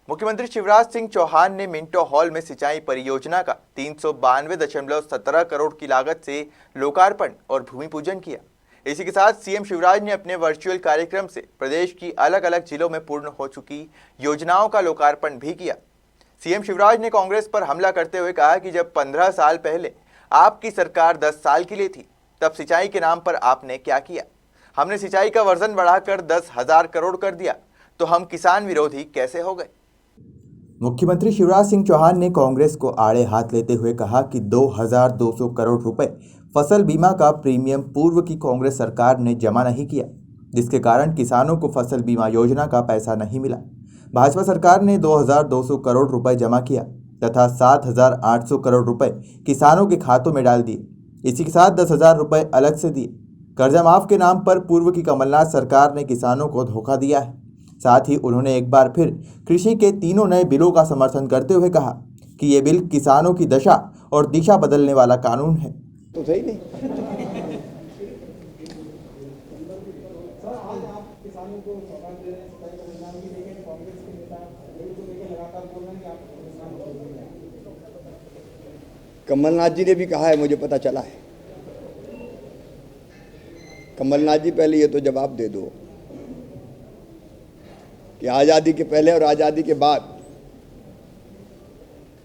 मुख्यमंत्री शिवराज सिंह चौहान ने Minto hall में सिंचाई परियोजना का 392.17 करोड़ की लागत से लोकार्पण और भूमि पूजन किया। इसी के साथ सीएम शिवराज ने अपने वर्चुअल कार्यक्रम से प्रदेश की अलग अलग जिलों में पूर्ण हो चुकी योजनाओं का लोकार्पण भी किया। सीएम शिवराज ने कांग्रेस पर हमला करते हुए कहा कि जब 15 साल पहले आपकी सरकार 10 साल के लिए थी, तब सिंचाई के नाम पर आपने क्या किया? हमने सिंचाई का वर्जन बढ़ाकर 10,000 करोड़ कर दिया, तो हम किसान विरोधी कैसे हो गए? मुख्यमंत्री शिवराज सिंह चौहान ने कांग्रेस को आड़े हाथ लेते हुए कहा कि 2,200 करोड़ रुपए फसल बीमा का प्रीमियम पूर्व की कांग्रेस सरकार ने जमा नहीं किया, जिसके कारण किसानों को फसल बीमा योजना का पैसा नहीं मिला। भाजपा सरकार ने 2,200 करोड़ रुपए जमा किया तथा 7,800 करोड़ रुपए किसानों के खातों में डाल दिए। इसी के साथ 10,000 रुपए अलग से दिए। कर्जा माफ के नाम पर पूर्व की कमलनाथ सरकार ने किसानों को धोखा दिया है। साथ ही उन्होंने एक बार फिर कृषि के तीनों नए बिलों का समर्थन करते हुए कहा कि ये बिल किसानों की दशा और दिशा बदलने वाला कानून है। तो सही नहीं। कमलनाथ जी ने भी कहा है, मुझे पता चला है। कमलनाथ जी पहले ये तो जवाब दे दो कि आज़ादी के पहले और आज़ादी के बाद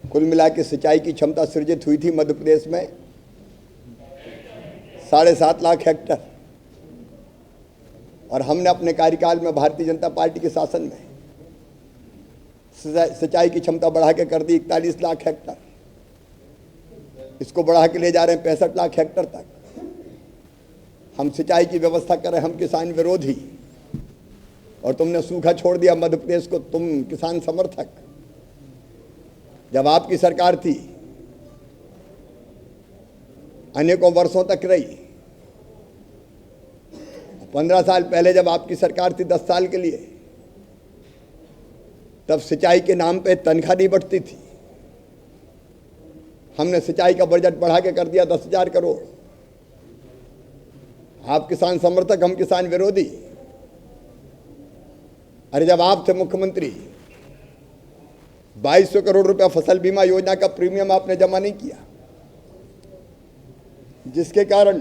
कुल मिला के सिंचाई की क्षमता सृजित हुई थी मध्य प्रदेश में 7.5 लाख हेक्टर, और हमने अपने कार्यकाल में भारतीय जनता पार्टी के शासन में सिंचाई की क्षमता बढ़ा के कर दी 41 लाख हेक्टर। इसको बढ़ा के ले जा रहे हैं 65 लाख हेक्टर तक। हम सिंचाई की व्यवस्था कर रहे हैं, हम किसान विरोधी, और तुमने सूखा छोड़ दिया मध्य प्रदेश को, तुम किसान समर्थक। जब आपकी सरकार थी अनेकों वर्षों तक रही, 15 साल पहले जब आपकी सरकार थी 10 साल के लिए, तब सिंचाई के नाम पे तनख्वाह नहीं बढ़ती थी। हमने सिंचाई का बजट बढ़ा के कर दिया 10,000 करोड़। आप किसान समर्थक, हम किसान विरोधी। अरे जब आप थे मुख्यमंत्री 2200 करोड़ रुपया फसल बीमा योजना का प्रीमियम आपने जमा नहीं किया, जिसके कारण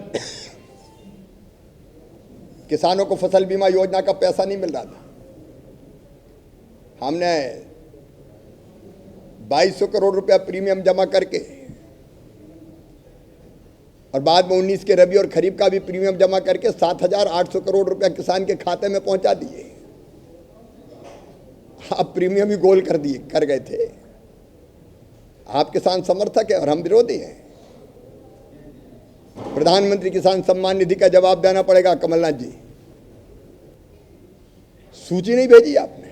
किसानों को फसल बीमा योजना का पैसा नहीं मिल रहा था। हमने 2200 करोड़ रुपया प्रीमियम जमा करके और बाद में 19 के रबी और खरीफ का भी प्रीमियम जमा करके 7,800 करोड़ रुपया किसान के खाते में पहुंचा दिए। आप प्रीमियम ही गोल कर गए थे। आप किसान समर्थक है और हम विरोधी हैं। प्रधानमंत्री किसान सम्मान निधि का जवाब देना पड़ेगा कमलनाथ जी। सूची नहीं भेजी आपने,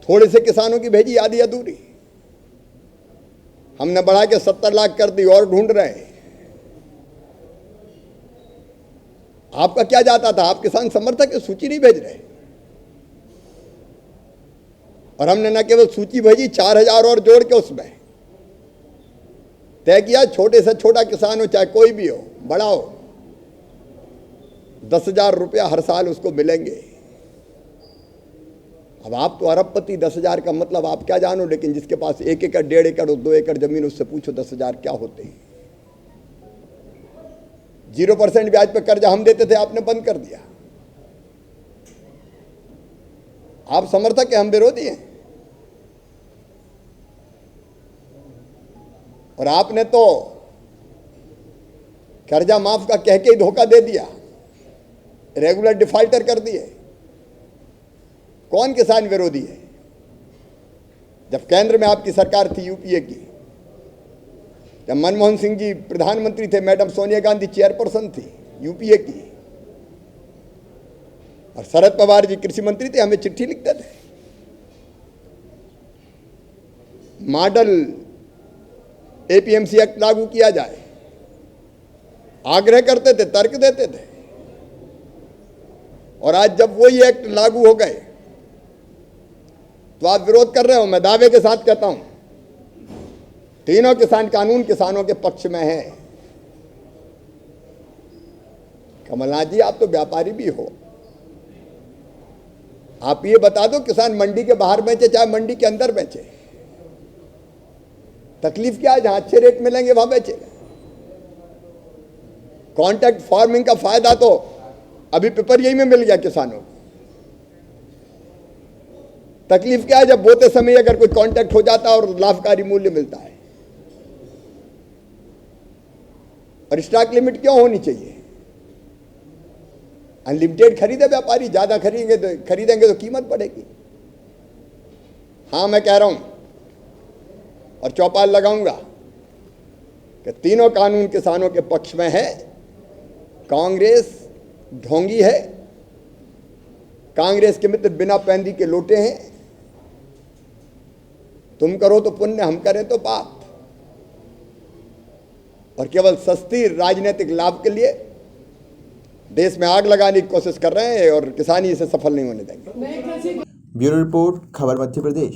थोड़े से किसानों की भेजी, आधी अधूरी। हमने बढ़ा के 70 लाख कर दी और ढूंढ रहे हैं। आपका क्या जाता था? आप किसान समर्थक है, सूची नहीं भेज रहे। और हमने न केवल सूची भेजी, 4,000 और जोड़ के उसमें तय किया, छोटे से छोटा किसान हो चाहे कोई भी हो, बड़ा हो, 10,000 रुपया हर साल उसको मिलेंगे। अब आप तो अरबपति, 10,000 का मतलब आप क्या जानो, लेकिन जिसके पास 1 एकड़ 1.5 एकड़ और 2 एकड़ जमीन, उससे पूछो 10,000 क्या होते हैं। 0% ब्याज पर कर्जा हम देते थे, आपने बंद कर दिया। आप समर्थक है, हम विरोधी हैं। और आपने तो कर्जा माफ का कह के ही धोखा दे दिया, रेगुलर डिफॉल्टर कर दिए। कौन किसान विरोधी है? जब केंद्र में आपकी सरकार थी यूपीए की, जब मनमोहन सिंह जी प्रधानमंत्री थे, मैडम सोनिया गांधी चेयरपर्सन थी यूपीए की, और शरद पवार जी कृषि मंत्री थे, हमें चिट्ठी लिखते थे, मॉडल एपीएमसी एक्ट लागू किया जाए, आग्रह करते थे, तर्क देते थे। और आज जब वही एक्ट लागू हो गए तो आप विरोध कर रहे हो। मैं दावे के साथ कहता हूं, तीनों किसान कानून किसानों के पक्ष में है। कमलनाथ जी, आप तो व्यापारी भी हो, आप ये बता दो, किसान मंडी के बाहर बेचे चाहे मंडी के अंदर बेचे, तकलीफ क्या है? जहां अच्छे रेट मिलेंगे वहां बेचेगा। कॉन्ट्रैक्ट फार्मिंग का फायदा तो अभी पिपरिया में मिल गया किसानों को। तकलीफ क्या है? जब बोते समय अगर कोई कॉन्ट्रैक्ट हो जाता है और लाभकारी मूल्य मिलता है। और स्टॉक लिमिट क्यों होनी चाहिए? अनलिमिटेड खरीदे व्यापारी, ज्यादा खरीदेंगे तो कीमत बढ़ेगी। हां, मैं कह रहा हूं और चौपाल लगाऊंगा कि तीनों कानून किसानों के पक्ष में है। कांग्रेस ढोंगी है, कांग्रेस के मित्र बिना पैंदी के लोटे हैं। तुम करो तो पुण्य, हम करें तो पाप। और केवल सस्ती राजनीतिक लाभ के लिए देश में आग लगाने की कोशिश कर रहे हैं और किसानी इसे सफल नहीं होने देंगे। ब्यूरो रिपोर्ट, खबर मध्य प्रदेश।